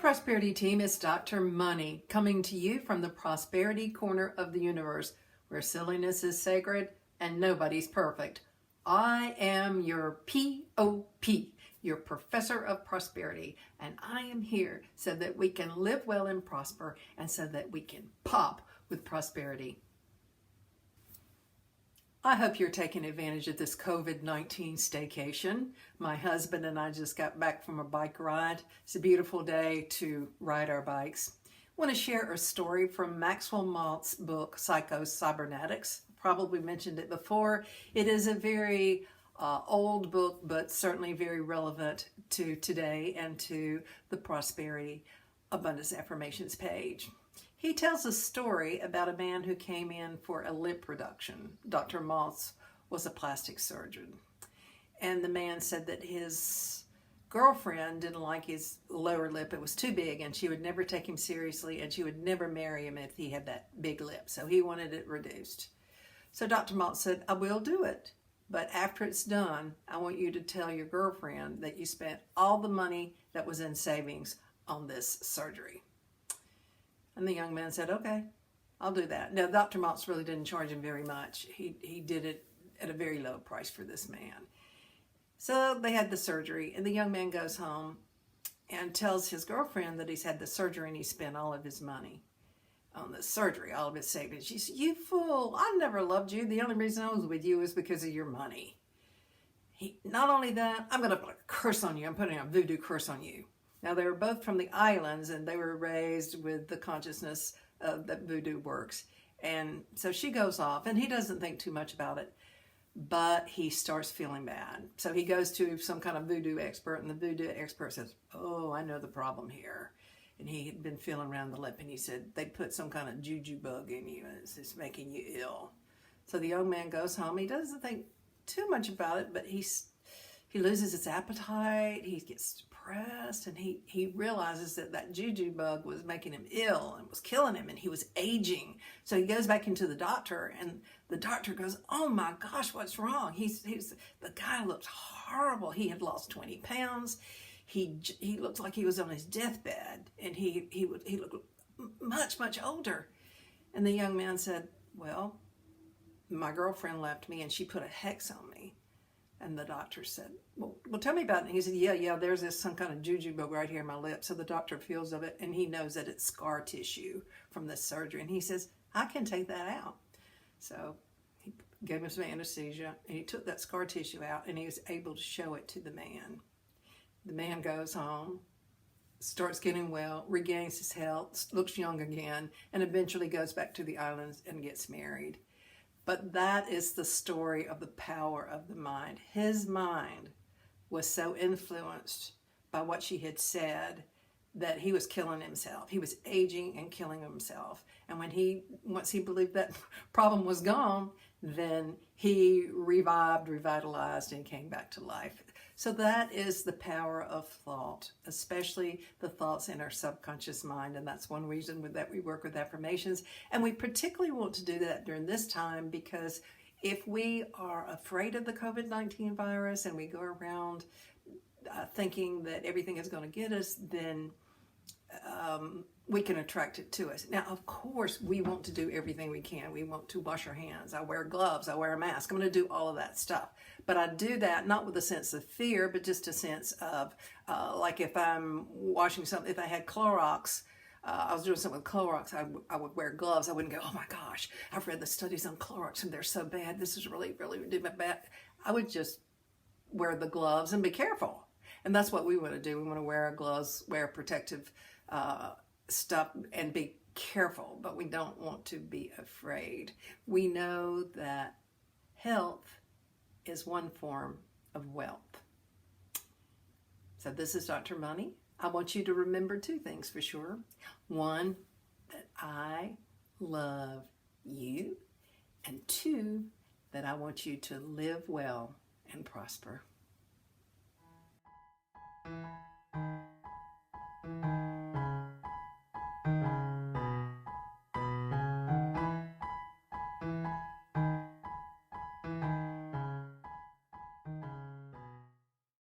Prosperity team, it's Dr. Money coming to you from the prosperity corner of the universe where silliness is sacred and nobody's perfect. I am your POP, your professor of prosperity, and I am here so that we can live well and prosper and so that we can pop with prosperity. I hope you're taking advantage of this COVID-19 staycation. My husband and I just got back from a bike ride. It's a beautiful day to ride our bikes. I want to share a story from Maxwell Maltz's book, Psycho-Cybernetics. Probably mentioned it before. It is a very old book, but certainly very relevant to today and to the Prosperity Abundance Affirmations page. He tells a story about a man who came in for a lip reduction. Dr. Maltz was a plastic surgeon. And the man said that his girlfriend didn't like his lower lip. It was too big and she would never take him seriously and she would never marry him if he had that big lip. So he wanted it reduced. So Dr. Maltz said, I will do it. But after it's done, I want you to tell your girlfriend that you spent all the money that was in savings on this surgery. And the young man said, okay, I'll do that. Now, Dr. Maltz really didn't charge him very much. He did it at a very low price for this man. So they had the surgery, and the young man goes home and tells his girlfriend that he's had the surgery and he spent all of his money on the surgery, all of his savings. She said, you fool, I never loved you. The only reason I was with you is because of your money. Not only that, I'm going to put a curse on you. I'm putting a voodoo curse on you. Now, they were both from the islands, and they were raised with the consciousness that voodoo works. And so she goes off, and he doesn't think too much about it, but he starts feeling bad. So he goes to some kind of voodoo expert, and the voodoo expert says, oh, I know the problem here. And he had been feeling around the lip, and he said, they put some kind of juju bug in you, and it's making you ill. So the young man goes home. He doesn't think too much about it, but he loses his appetite, he gets depressed, and he realizes that juju bug was making him ill and was killing him, and he was aging. So he goes back into the doctor, and the doctor goes, oh my gosh, what's wrong? The guy looked horrible. He had lost 20 pounds. He looked like he was on his deathbed, and he looked much, much older. And the young man said, well, my girlfriend left me, and she put a hex on me. And the doctor said, well, tell me about it. And he said, yeah, there's some kind of juju bug right here in my lip. So the doctor feels of it, and he knows that it's scar tissue from this surgery. And he says, I can take that out. So he gave him some anesthesia, and he took that scar tissue out, and he was able to show it to the man. The man goes home, starts getting well, regains his health, looks young again, and eventually goes back to the islands and gets married. But that is the story of the power of the mind. His mind was so influenced by what she had said that he was killing himself. He was aging and killing himself. And once he believed that problem was gone, then he revitalized, and came back to life. So that is the power of thought, especially the thoughts in our subconscious mind. And that's one reason that we work with affirmations. And we particularly want to do that during this time, because if we are afraid of the COVID-19 virus and we go around thinking that everything is going to get us, then we can attract it to us. Now, of course, we want to do everything we can. We want to wash our hands. I wear gloves. I wear a mask. I'm going to do all of that stuff. But I do that not with a sense of fear, but just a sense of, like if I'm washing something, if I had Clorox, I was doing something with Clorox, I would wear gloves. I wouldn't go, oh my gosh, I've read the studies on Clorox and they're so bad. This is really, really bad. I would just wear the gloves and be careful. And that's what we want to do. We want to wear our gloves, wear protective stuff, and be careful, but we don't want to be afraid. We know that health is one form of wealth. So this is Dr. Money. I want you to remember two things for sure. One, that I love you. And two, that I want you to live well and prosper.